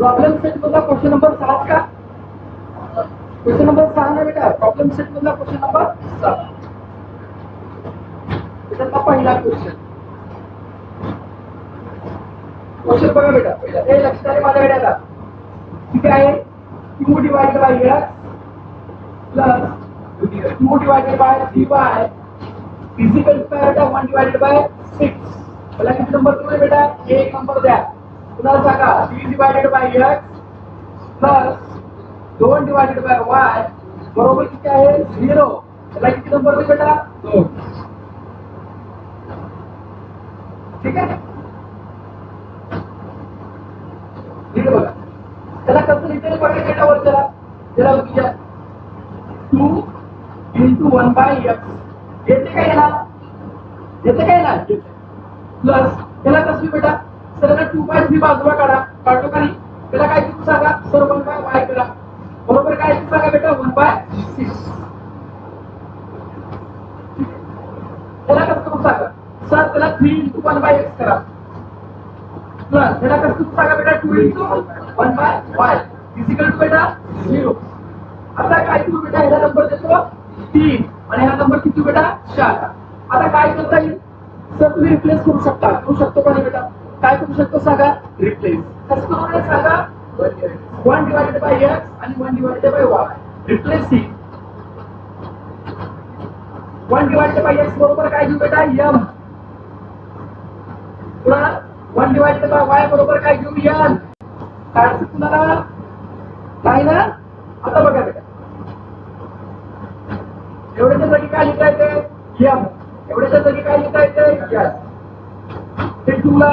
Problem set मधला question number 6 का? Question number 6 ना बेटा, प्रॉब्लेम सेट मधला क्वेश्चन नंबर 6. त्याचा पहिला क्वेश्चन बघा बेटा. पहिला हे लक्षात आले माझ्या बेटाला. ठीक आहे. 2 divided by x plus 2 divided by 3y physical square बेटा 1 डिवाइडेड बाय 6. पहिला किती नंबर तुम्ही बेटा? एक नंबर द्या. पुन्हा सांगा 3 divided by x plus 2 divided by y बरोबर किती आहे? 0. त्याला किती नंबर दे बेटा? 2. ठीक आहे. नीट बघा. त्याला कसं लिहिते बघा बेटा वरच्याला. त्याला बघूया 2 into 1 by x येते काय याला? येते काय ना? प्लस त्याला कसं बेटा? सरळ 2 by 3 बाजूला काढा. काढतो का नाही? त्याला काय किती सांगा? सर 1 by y करा. बरोबर काय किती सांगा बेटा? 1 by 6. त्याला कसं करू सांगा? सर त्याला 3 into 1 by x करा. प्लस त्याला कसं करू सांगा बेटा? 2 into 1 by y equal to beta 0. आता काय करू बेटा? ह्याला नंबर देतो 3 आणि हा नंबर किती बेटा? 4. आता काय करता येईल? सर तुम्ही रिप्लेस करू शकता. करू शकतो का बेटा? काय करू शकतो सांगा? रिप्लेस कसं करू सांगा? 1 डिवाइडेड बाय x आणि 1 divided by y replacing 1 divided by x बरोबर काय घेऊ बेटा? m. पुन्हा 1 डिवाइडेड बाय y बरोबर काय घेऊ? n. काढायचं तुम्हाला नाही ना? आता बघा बेटा एवढ्याच्या जागी काय लिहिता येते? m. एवढ्याच्या जागी काय लिहिता येते? n. ते 2 ला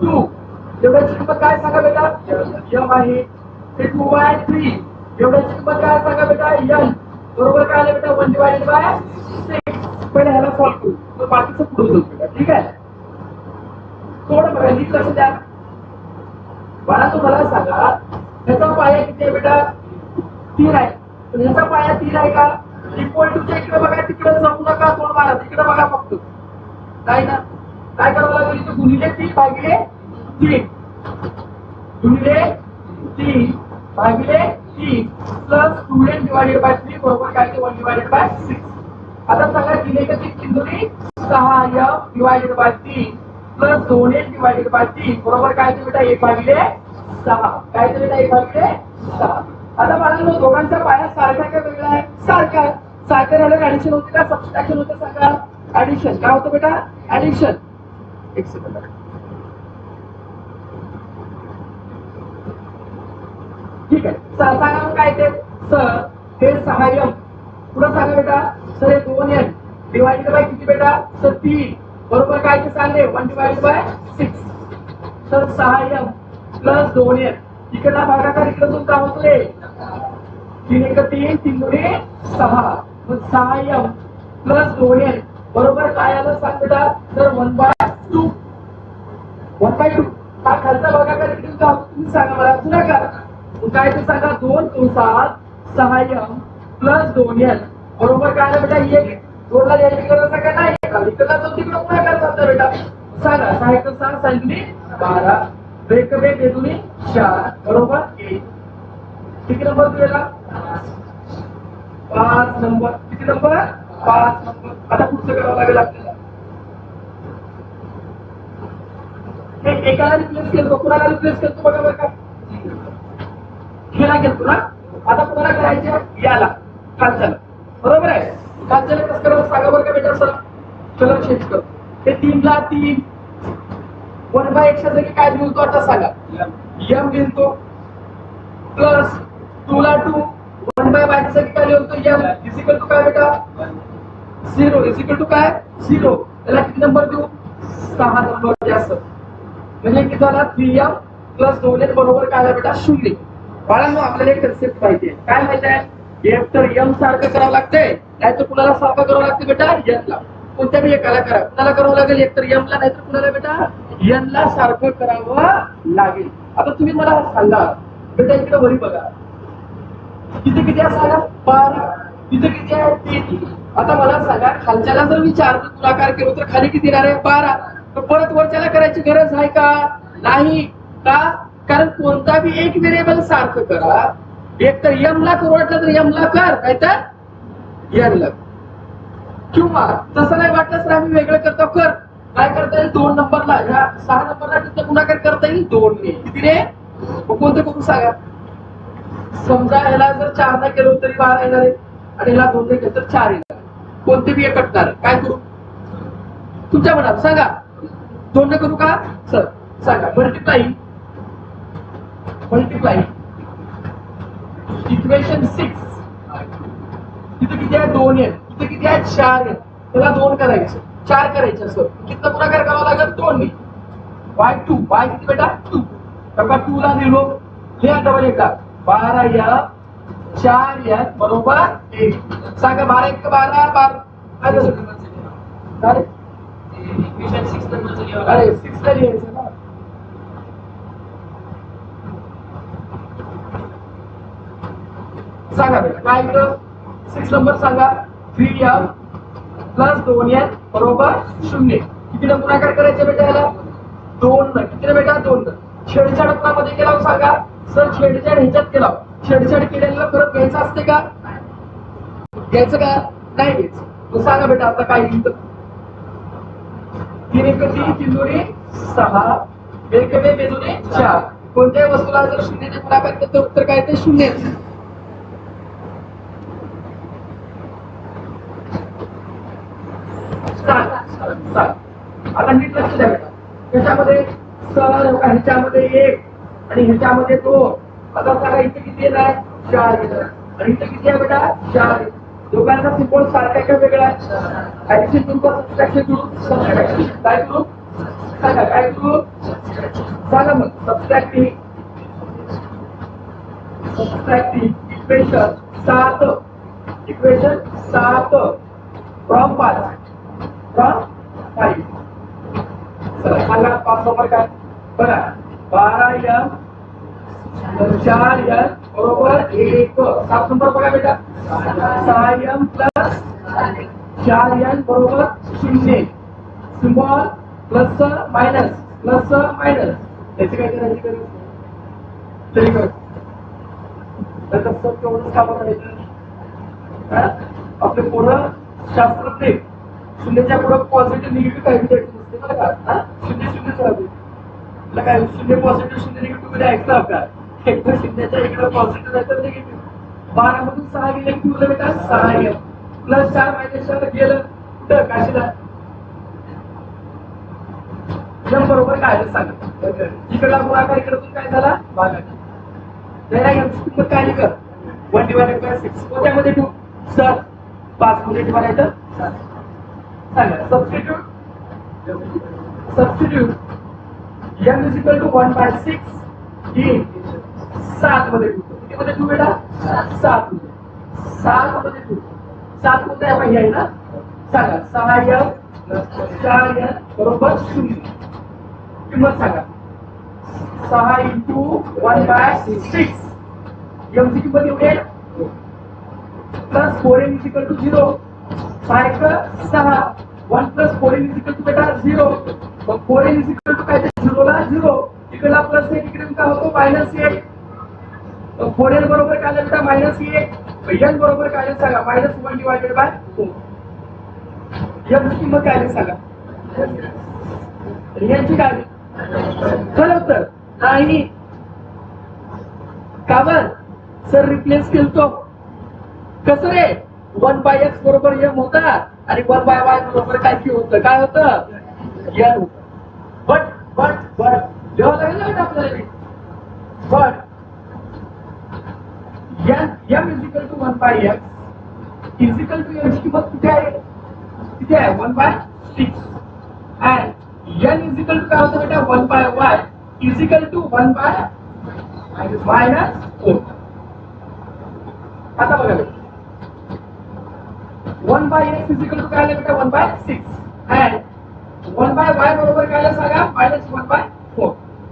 2 एवढ्याची किंमत काय सांगा बेटा? m आहे. ते 2 by 3 एवढ्याची किंमत काय सांगा बेटा? n. बरोबर काय आलं बेटा? 1 डिवाइडेड बाय 6. पहिले ह्याला सॉल्व्ह करू मग बाकीचं पुढे जाऊ बेटा. ठीक आहे. थोडं बघा नीट लक्ष द्या. मला तुम्हाला सांगा ह्याचा पाया किती आहे बेटा? 3 आहे. पण ह्याचा पाया 3 आहे का? इक्वल टू च्या इकडे बघा, तिकडे जाऊ नका. तोंड मारा. तिकडे बघा फक्त. काय ना? काय करावं लागेल? इथे गुणिले 3 भागिले 3 गुणिले 3 भागिले 3 प्लस 2n डिवाइडेड बाय 3 बरोबर काय ते 1 डिवाइडेड बाय 6. आता सांगा 3 एक 3 दोन्ही 6m divided by 3 plus 2n divided by 3 बरोबर काय ते बेटा? 1 भागिले 6. काय ते बेटा? 1 भागिले 6. आता बाळांनो दोघांचा पाया सारखा का वेगळा आहे? सारखा आहे. सारखं राहिलं ऍडिशन होते का सबट्रॅक्शन होते सांगा? ऍडिशन. काय होतं बेटा? ऍडिशन. एक सेकंद. ठीक आहे. सांगा काय ते? सर हे 6m पुढे सांगा बेटा. सर हे 2n डिवाइडेड बाय किती बेटा? सर 3 बरोबर काय ते सांगले? 1 divided by 6. Sir 6m plus 2n इकडला भागाकार इकडे जाऊन काय होतले? 3 एक 3 3 दोन्ही 6 मग 6m प्लस 2n बरोबर काय आलं सांग बेटा? तर 1/2. 1/2 हा खालचा भागाकार इकडे का होतो तुम्ही सांगा मला. पुन्हा करा. काय ते सांगा? 2 कंसात 6m प्लस 2n बरोबर काय आलं बेटा? 1 2ला द्यायची गरज आहे का नाही? इकडला जाऊन तिकडे पुन्हा काय चालतं बेटा? सांगा. 6 एक 6 6 दुनी 12 बेक बेक हे दुनी 4 बरोबर 1. किती नंबर दिलेला? 5 नंबर. किती नंबर? 5 नंबर. आता पुढचं करावं लागेल आपल्याला. हे एकाला रिप्लेस केलं, कुणाला रिप्लेस करतो बघा बरं का? ह्याला केलं ना. आता कुणाला करायचे? याला खालच्याला. बरोबर आहे. खालच्याला कसं करावं सांगा बरं का बेटा? सर चला चेंज करतो. हे 3 ला 3 1/x च्या जागी काय लिहितो आता सांगा? m लिहितो प्लस 2 ला 2 1/y च्या जागी काय लिहितो? m इक्वल टू काय बेटा? 0 इक्वल टू काय? 0. त्याला किती नंबर देऊ? 6 नंबर जास्त. म्हणजे किती झाला? 3m प्लस 2n बरोबर काय बेटा? 0. बाळांनो आपल्याला एक कन्सेप्ट पाहिजे. काय माहिती आहे? एक तर m सारखं करावं लागतंय नाहीतर कुणाला सारखं करावं लागतं बेटा? n ला. कोणत्या बी एकाला करा. कुणाला करावं लागेल? एक तर m ला नाहीतर कुणाला बेटा? n ला सारखं करावं लागेल. आता तुम्ही मला सांगा बेटा इकडे वरी बघा. किती किती आहे सांगा? 12. तिथे किती आहे? 3. आता मला सांगा खालच्याला जर मी 4 ने गुणाकार केलो तर खाली किती येणार आहे? 12. तर परत वरच्याला करायची गरज आहे का? नाही. का? कारण कोणता बी एक व्हेरिएबल सारखं करा, एक तर एम ला करू वाटलं तर एम ला कर, काय तर एन ला, किंवा तसं नाही वाटलं तर आम्ही वेगळं करतो, कर काय करता येईल 2 नंबरला, ह्या 6 नंबरला तिथं गुणाकार करता येईल 2 ने, किती रे कोणतं करू सांगा. समजा ह्याला जर 4 ने केलं तरी 12 येणार आहे आणि ह्याला 2 ने केलं तर 4 येणार, कोणते बी एक कटणार, काय करू तुमच्या मनात सांगा. 2 ने करू का सर सांगा. मल्टिप्लाइंग इक्वेशन 6, तिथे किती आहे 2 आहे, तिथे किती आहे 4 आहे, त्याला 2 करायचं 4 करायचं सर, किती गुणाकार करावा लागेल 2 ने. y2 y किती बेटा 2, बघा 2 ला लिहिलो, हे डबल एकदा 12 या 4 या बरोबर 1. सांगा 12 1 12 12 अरे इक्वेशन 6 नंबरचं लिहा, अरे 6 ला लिहायचं ना. सांगा बेटा काय इकडं 6 नंबर सांगा 3m प्लस 2n बरोबर 0. किती ने गुणाकार करायचे बेटा याला 2 न, किती बेटा 2 न. छेडछाड कोणामध्ये केला सांगा सर, छेडछाड ह्याच्यात केला, छेडछाड केलेला परत घ्यायचं असते का, घ्यायचं का नाही घ्यायचं. मग सांगा बेटा आता काय लिहितं, 3 1 3 3 2 6 1 1 2 4. कोणत्याही वस्तूला जर 0 ने गुणाकार केला तर उत्तर काय ते 0. आता नीट लक्ष द्या बेटा, त्याच्यामध्ये सर ह्याच्यामध्ये 1 आणि ह्याच्यामध्ये 2. आता सांगा इथे किती येणार 4 येणार आणि इथे किती आहे बेटा 4. दोघांचा सिम्बॉल सारखा का वेगळा आहे, ऍडिशन करू का सबट्रॅक्शन करू, सबट्रॅक्शन काय करू सांगा, काय करू सांगा मग. सबट्रॅक्टिंग इक्वेशन 7 फ्रॉम 5 सांगा 5 नंबर काय बघा 12m 4n बरोबर 1. 7 नंबर बघा बेटा 6m प्लस 4n बरोबर 0. सिम्बॉल प्लस मायनस त्याची काय करायची गरज तरी कर तेवढंच का करायचं. आपले पोरं शास्त्रज्ञ शून्याच्या पुढे पॉझिटिव्ह निगेटिव्ह काही द्यायचं नसते बरं का. 0 0 राहते काय 0 पॉझिटिव्ह 0 निगेटिव्ह मध्ये ऐकलं का, एकदा शून्याच्या इकडे पॉझिटिव्ह आहे तर निगेटिव्ह. 12 मधून 6 गेले की उरलं बेटा 6m प्लस 4 मायनस 4 गेलं कुठं काशीला. m बरोबर काय आलं सांगा, इकडला गुणाकार इकडे काय झाला भागाकार. त्याला याची किंमत काय कर 1/6. कोणत्यामध्ये 2 सर 5 मध्ये ठेवायचं सांगा. Substitute m is equal to 1/6 in 7 मध्ये 2. किती मध्ये 2 बेटा 7 मध्ये 2. 7 मध्ये आपण आहे ना सांगा 6m 4n बरोबर 0. किंमत सांगा 6 into 1/6. m ची किंमत एवढी आहे plus 4n is equal to 0. 6 1 plus 4n is equal to बेटा 0. मग 4n is equal to काय ते 0 ला 0, इकडला प्लस 1 इकडे काय होतो -1. 4n बरोबर काय आलं बेटा -1. n बरोबर काय आलं सांगा -1 divided by 4. m ची किंमत काय आली सांगा, यांची काय खरं तर नाही का बर सर रिप्लेस केलतो कसं रे 1/x बरोबर m होता आणि 1/y बरोबर काय की होतं, काय होतं n. बट जेव्हा लागेल ना आपल्याला but m is equal to 1/x is equal to m ची किंमत कुठे आहे 1/6 and n is equal to काय होतं बेटा 1/y is equal to 1/-4. आता बघा 1/x is equal to काय आलं बेटा 1/6 and 1/y बरोबर काय आलं सांगा -1/4.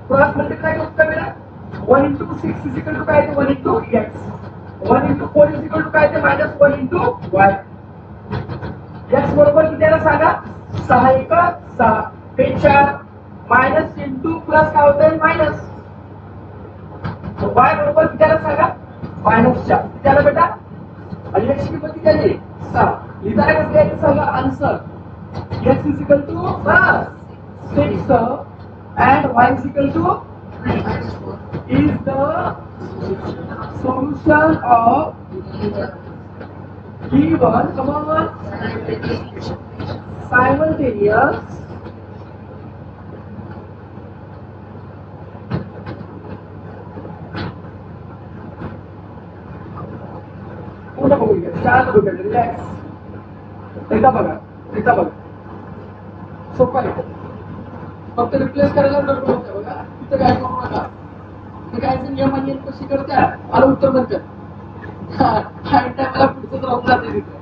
क्रॉस मल्टिप्लाय करू का बेटा 1 into 6 is equal to काय ते 1 into x. 1 into 4 is equal to काय ते -1 into y. x बरोबर किती आलं सांगा 6 1 6 हे 4 मायनस इंटू प्लस काय होतंय मायनस. वाय बरोबर किती आला सांगा -4 किती आला बेटा आणि x किंमत किती आली 6 लिहिताना कसं लिहायचं सांगा answer x is equal to 6 and y is equal to is the solution of given come on simultaneous पूर्ण बघूया शांत बघूया रिलॅक्स एकदा बघा सोपा आहे फक्त रिप्लेस करायला नको बघा तिथं काय करू नका काय नियम आणि कशी करत्या मला उत्तर म्हणतात आणि मला पुढचं राहून जाते तिथे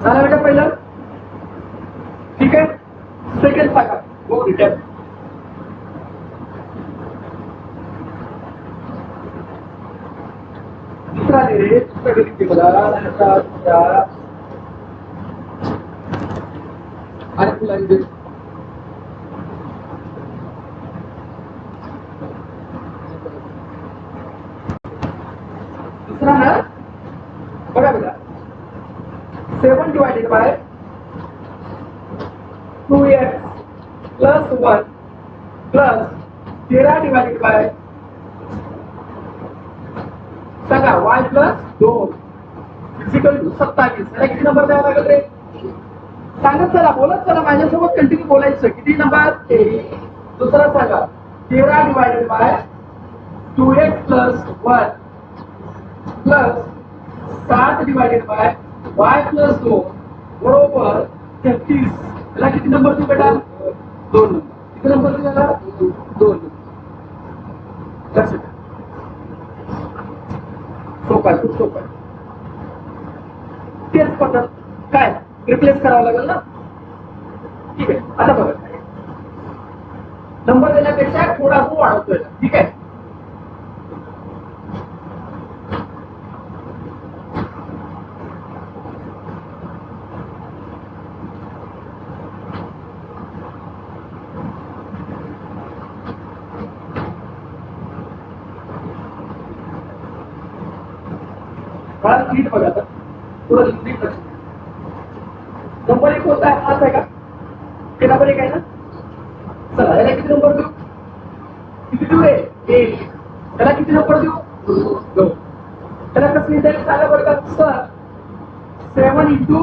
झालं बेटा पहिलं ठीक आहे सेकंड सांगा हो रिटर्न दुसरा रे दुसरा आणि तुला दुसरा ना बघा बेटा 7 divided by 2x plus 1 plus 13 divided by सांगा y plus 2 is equal to 27 याला किती नंबर द्यावा लागेल रे सांगत चला बोलत चला माझ्यासोबत कंटिन्यू बोलायचं किती नंबर दुसरा सांगा 13 divided by 2x plus 1 plus 7 divided by y plus 2 बरोबर 33 याला किती नंबर देऊ बेटा 2 नंबर किती नंबर देऊ याला 2 नंबर सोपा खूप सोपा तेच पद्धत काय रिप्लेस करावं लागेल ना ठीक आहे आता बघा नंबर देण्यापेक्षा थोडा तो वाढवतोय ठीक आहे मला नीट बघा आता थोडं नीट लक्ष नंबर 1 होता है हाच आहे का ते नंबर 1 आहे ना चला याला किती नंबर देऊ किती देऊ रे 1 त्याला किती नंबर देऊ 2 त्याला कसं लिहिता येईल सांगा बरं का sir 7 into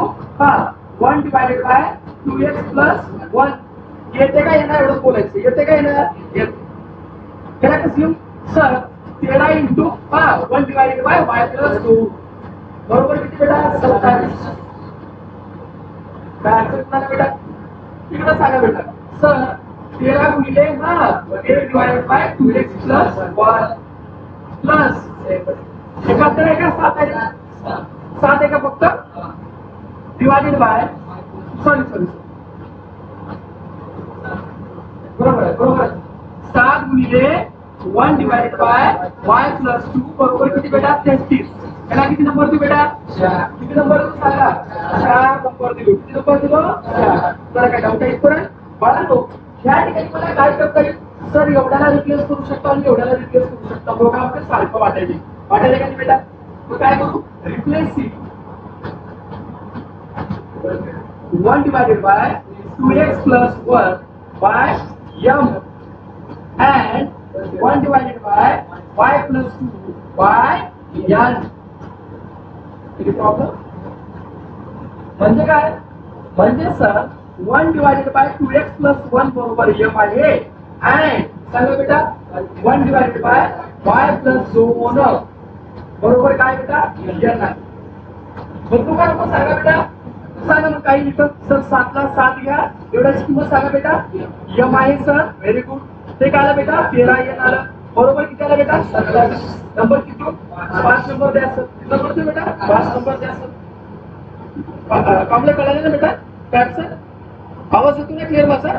1 divided by 2x plus 1 येते का येणार एवढं बोलायचं येते का येणार येते त्याला कसं लिहू sir 13 into 1 divided by y plus 2 बरोबर किती बेटा 27 काय आन्सर तुम्हाला बेटा इकडे सांगा बेटा सर 13 गुणिले 8 divided by 2x plus 1 plus 71 आहे का 7 आहे का 7 आहे का फक्त divided by सॉरी बरोबर आहे 7 गुणिले 1 divided by y plus 2 बरोबर किती बेटा 33 याला किती नंबर देऊ बेटा? 4. किती नंबर देऊ सांगा? 4 नंबर दिलो. किती नंबर दिलो? 4. तुला काय डाऊट आहे परत? बाळांनो, ह्या ठिकाणी मला काय करता येईल? सर एवढ्याला रिप्लेस करू शकतो आणि एवढ्याला रिप्लेस करू शकतो. बघा आपण सारखं वाटायचे का नाही बेटा? मग काय करू? Replace 1 divided by 2x plus 1 by m and 1 divided by y plus 2 by n. Any problem? म्हणजे काय? म्हणजे sir 1 divided by 2x plus 1 बरोबर m आहे and सांगा बेटा 1 divided by y plus 2 बरोबर काय बेटा? n आहे. मग तू काय सांगा बेटा? सांगा मग काही लिहितो सर 7 ला 7 घ्या एवढ्याची किंमत सांगा बेटा m आहे सर व्हेरी गुड ते काय आलं बेटा 13 n आलं बरोबर किती आलं बेटा 27 नंबर किती 5 नंबर द्या सर नंबर दे बेटा 5 नंबर द्या सर कॉम्प्लेक्स कळालं ना बेटा काय सर आवाज येतो ना क्लिअर माझा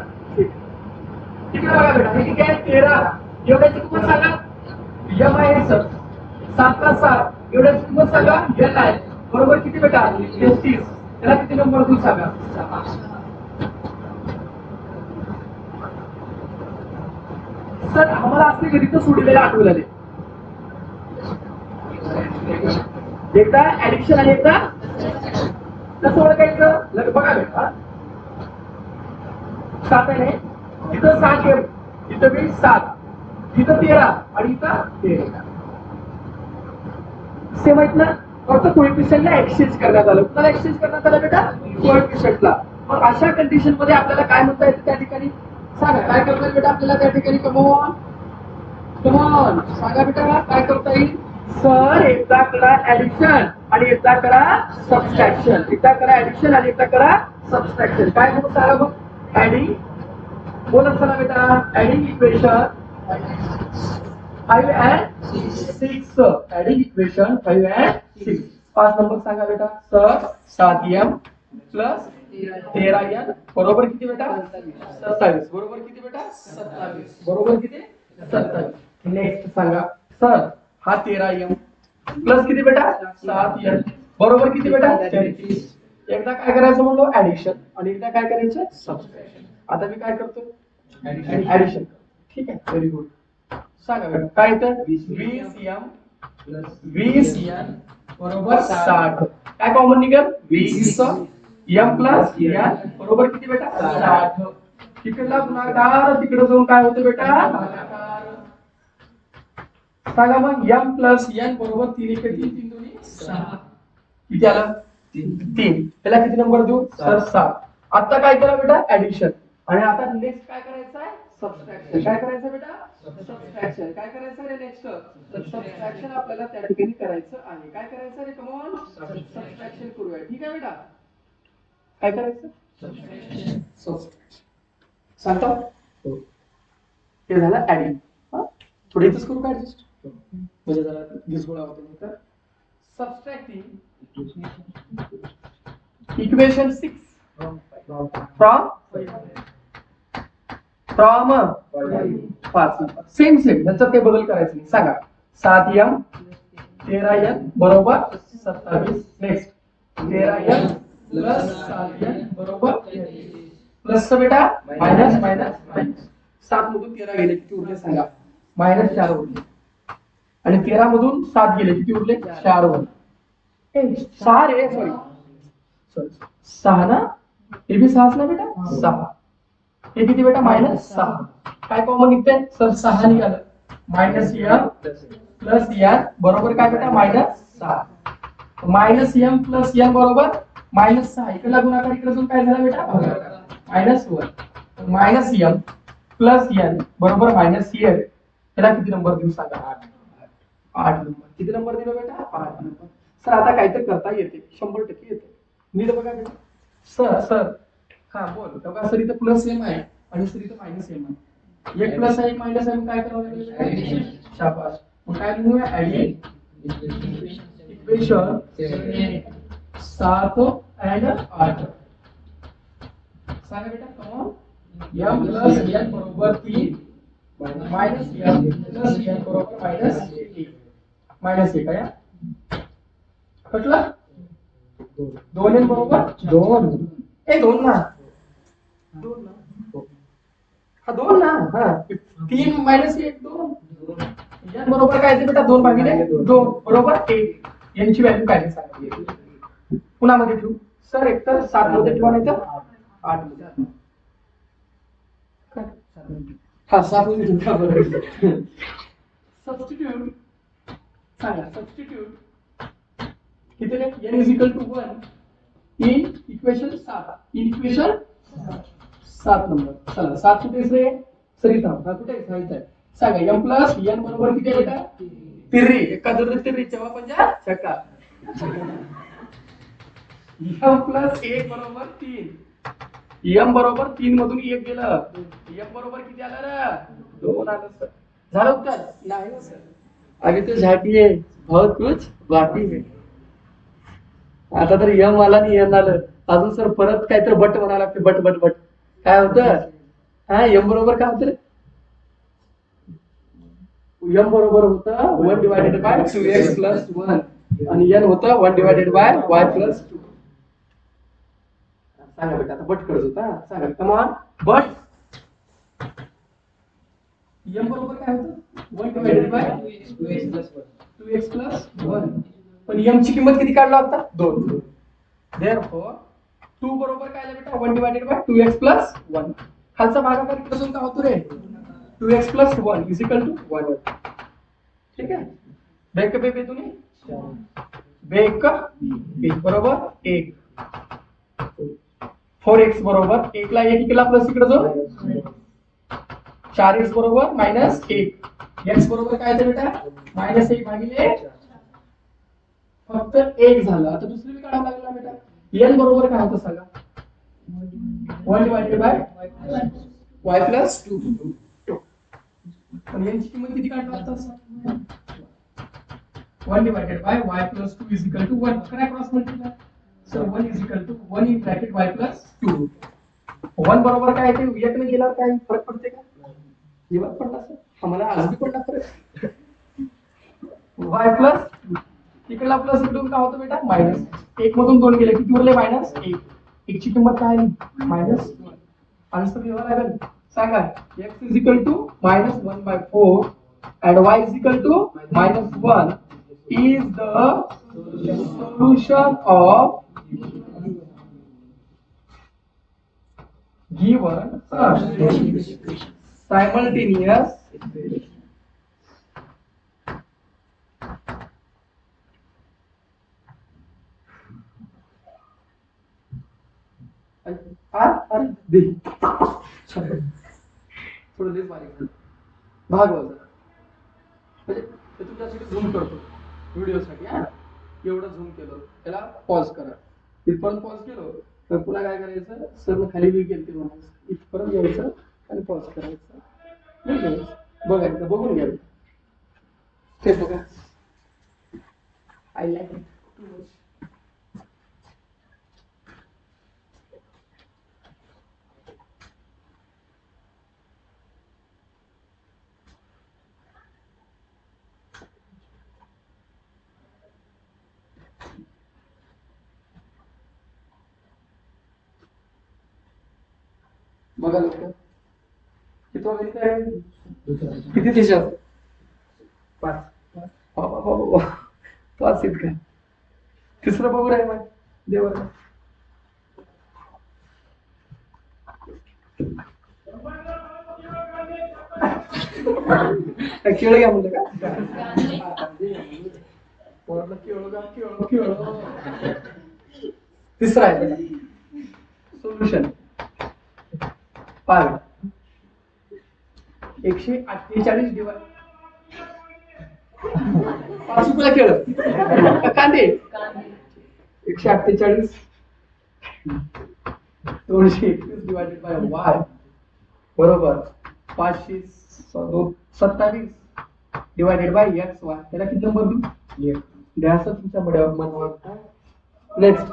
ठीक आहे बघा बेटा हे किती आहे 13 एवढ्याची किंमत सांगा m आहे सर 7 ला 7 एवढ्याची किंमत सांगा n आहे बरोबर किती बेटा 33 त्याला किती नंबर देऊ सांगा सर आम्हाला असले कधी तर सोडलेले आठवले एकदा ऍडिक्शन आणि एकदा कसं ओळखायचं बघा बेटा 7 आहे इथं 7 आहे इथं बी 7 इथं 13 आणि इथं 13 सेम आहेत ना फक्त कोएफिशियंटला एक्सचेंज करण्यात आलं कुणाला एक्सचेंज करण्यात आलं बेटा कोएफिशियंटला मग अशा कंडिशन मध्ये आपल्याला काय म्हणता येतं त्या ठिकाणी सांगा काय करता येईल बेटा आपल्याला त्या ठिकाणी कमॉन सांगा बेटा काय करता येईल सर एकदा करा ऍडिशन आणि एकदा करा सबट्रॅक्शन एकदा करा ऍडिशन आणि एकदा करा सबट्रॅक्शन काय म्हणून सांगा मग ऍडिंग बोला चला बेटा adding equation 5 and 6 adding equation 5 and 6 5 number सांगा बेटा सर 7m प्लस 13n बरोबर किती बेटा 27 बरोबर किती बेटा 27 बरोबर किती 27 नेक्स्ट सांगा सर हा 13m प्लस किती बेटा 7n बरोबर किती बेटा 33 एकदा काय करायचं म्हणलो ऍडिशन आणि एकदा काय करायचं सबट्रॅक्शन आता मी काय करतो ऍडिशन ठीक आहे व्हेरी गुड सांगा बेटा काय येतं 20m बरोबर 60 काय कॉमन निघेल 20 m प्लस n बरोबर किती बेटा 60 तिकडला गुणाकार तिकडे जाऊन काय होतं बेटा भागाकार सांगा मग m प्लस n बरोबर 3 1 3 3 2 6 किती आलं 3 त्याला किती नंबर देऊ सर 7 आता काय केलं बेटा ऍडिशन आणि आता नेक्स्ट काय करायचं आहे सबट्रॅक्शन काय करायचं बेटा सबट्रॅक्शन काय करायचं रे नेक्स्ट सबट्रॅक्शन आपल्याला त्या ठिकाणी करायचं आहे काय करायचं रे कमॉन सबट्रॅक्शन करूया ठीक आहे बेटा काय करायचं सबट्रॅक्शन सांगतो हो हे झालं ऍडिंग थोडे इथंच करू का ऍडजस्ट म्हणजे जरा दिसगोळा होतो तर सबट्रॅक्टिंग इक्वेशन 6 from 5 सेम याच्यात काही बदल करायचं नाही सांगा 7m 13n बरोबर 27 नेक्स्ट 13n प्लस 7n बरोबर प्लस बेटा मायनस मायनस मायनस 7 मधून 13 गेले किती उरले सांगा -4 उरले आणि 13 मधून 7 गेले किती उरले 4 उरले 6 रे सॉरी 6 ना हे भी 6 ना बेटा 6 हे किती बेटा -6 काय कॉमन निघते सर 6 निघालं -m प्लस n बरोबर काय बेटा -6 -m प्लस n बरोबर -6 इकडला गुणाकार इकडे जाऊन काय झाला बेटा -1 -m प्लस n बरोबर -8 त्याला किती नंबर देऊ सांगा 8 नंबर किती नंबर दिला बेटा 8 नंबर सर आता काहीतरी करता येते 100% येते नीट बघा बेटा सर हा बोल बघा सर इथं प्लस m आहे आणि सर इथं -m आहे एक प्लस आहे एक मायनस आहे काय करावं लागेल शाबास मग काय लिहूया ऍडिंग इक्वेशन 7 and 8 सांगा बेटा कॉमन m प्लस n बरोबर 3 मायनस m प्लस n बरोबर -1 -1 आहे कटलं 2n बरोबर 2 2 ना 2 ना हा 2 ना हा 3 मायनस 1 2 n बरोबर काय येते बेटा 2 भागिले 2 बरोबर 1 n ची व्हॅल्यू काय सांगा पुन्हा मध्ये ठेवू सर एकतर 7 मध्ये ठेवा नाही तर 8 मध्ये हा 7 मध्ये ठेवा बरोबर सबस्टिट्यूट सांगा सबस्टिट्यूट किती रे n is equal to 1 in equation 7 in equation 7 number चला 7 कुठे रे सरी थांब हा कुठे आहे सांगा m प्लस n बरोबर किती आहे बेटा तिर्री एका जर तिर्री तेव्हा पंजा छक्का m प्लस 1 बरोबर 3 m बरोबर 3 मधून 1 गेलं m बरोबर किती आलं रे 2 आलं सर झालं उत्तर नाही ना सर अभी तो झाकी है बहुत कुछ बाकी है आता तर यम आला आणि एन आलं अजून सर परत काहीतरी बट म्हणावं लागते बट बट बट काय होतं हा यम बरोबर काय होतं यम बरोबर होतं 1 डिवायडेड बाय 2x प्लस 1 आणि n होतं 1 डिवायडेड बाय y प्लस 2 सांगा बेटा आता बट करत होता सांगा कम ऑन बट m बरोबर काय होतं 1 डिवायडेड बाय 2x प्लस 1 पण m ची किंमत किती काढला होता 2 देयरफॉर 2 बरोबर काय आलं बेटा 1 डिवायडेड बाय 2x प्लस 1 खालचा भागाकार किती का होतो रे 2x plus 1 is equal to 1 ठीक आहे बेक पे तुम्ही बेक 1 बरोबर 1 4x बरोबर 1 ला 1 केला प्लस इकडे जो 4x बरोबर मायनस 1 x बरोबर काय येते बेटा मायनस 1 भागिले फक्त 1 झालं आता दुसरी बी काढावं लागला बेटा n बरोबर काय होतं सांगा 1 डिवायडेड बाय y प्लस 2 पण n ची किंमत किती काढणार आता 1 divided by y plus 2 is equal to 1 करा cross multiply sir 1 is equal to 1 in bracket y plus 2 1 बरोबर काय येते 1 ने गेल्यावर काय फरक पडते का जेव्हा पडला सर आम्हाला आज भी पडला फरक y प्लस इकडला प्लस इकडून काय होतं बेटा मायनस 1 मधून 2 गेले किती उरले मायनस 1 1 ची किंमत काय आली मायनस 1 आन्सर लिहावा लागेल सांगा x is equal to minus 1 by 4 and y is equal to minus 1 is the solution of given simultaneous दे थोडं लेस बारीक भाग म्हणजे तुमच्यासाठी झूम करतो व्हिडिओसाठी हा एवढं झूम केलं त्याला पॉज करा इथपर्यंत पॉज केलं तर पुन्हा काय करायचं सर्व खाली बी गेलते म्हणायचं इथपर्यंत यायचं आणि पॉज करायचं बघायचं बघून घ्यायचं ते बघा I like it too much बघा लोक किती गणित आहे किती देशात 5 5 आहेत का तिसरं बघू आहे मग देवर खेळ घ्या म्हणलं का खेळ तिसरा आहे सोल्युशन 148 डिवाइड 5 रुपयाला खेळ कांदे 148 221 डिवाइडेड बाय y बरोबर 527 डिवाइडेड बाय x y त्याला किती नंबर देऊ द्यायचं तुमच्या मनावर next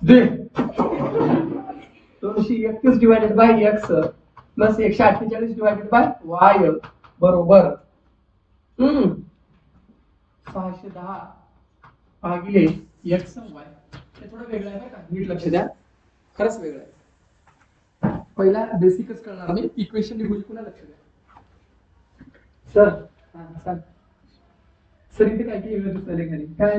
they 231 divided by x plus 148 divided by y बरोबर 610 भागिले एक्स वाय हे थोडं वेगळं आहे बरं का, नीट लक्ष द्या, खरंच वेगळं आहे. पहिला बेसिकच कळणार नाही, इक्वेशन लिहून पुन्हा लक्ष द्या. सर सांग सर, इथे काय काय वेगळं दिसतंय खाली काय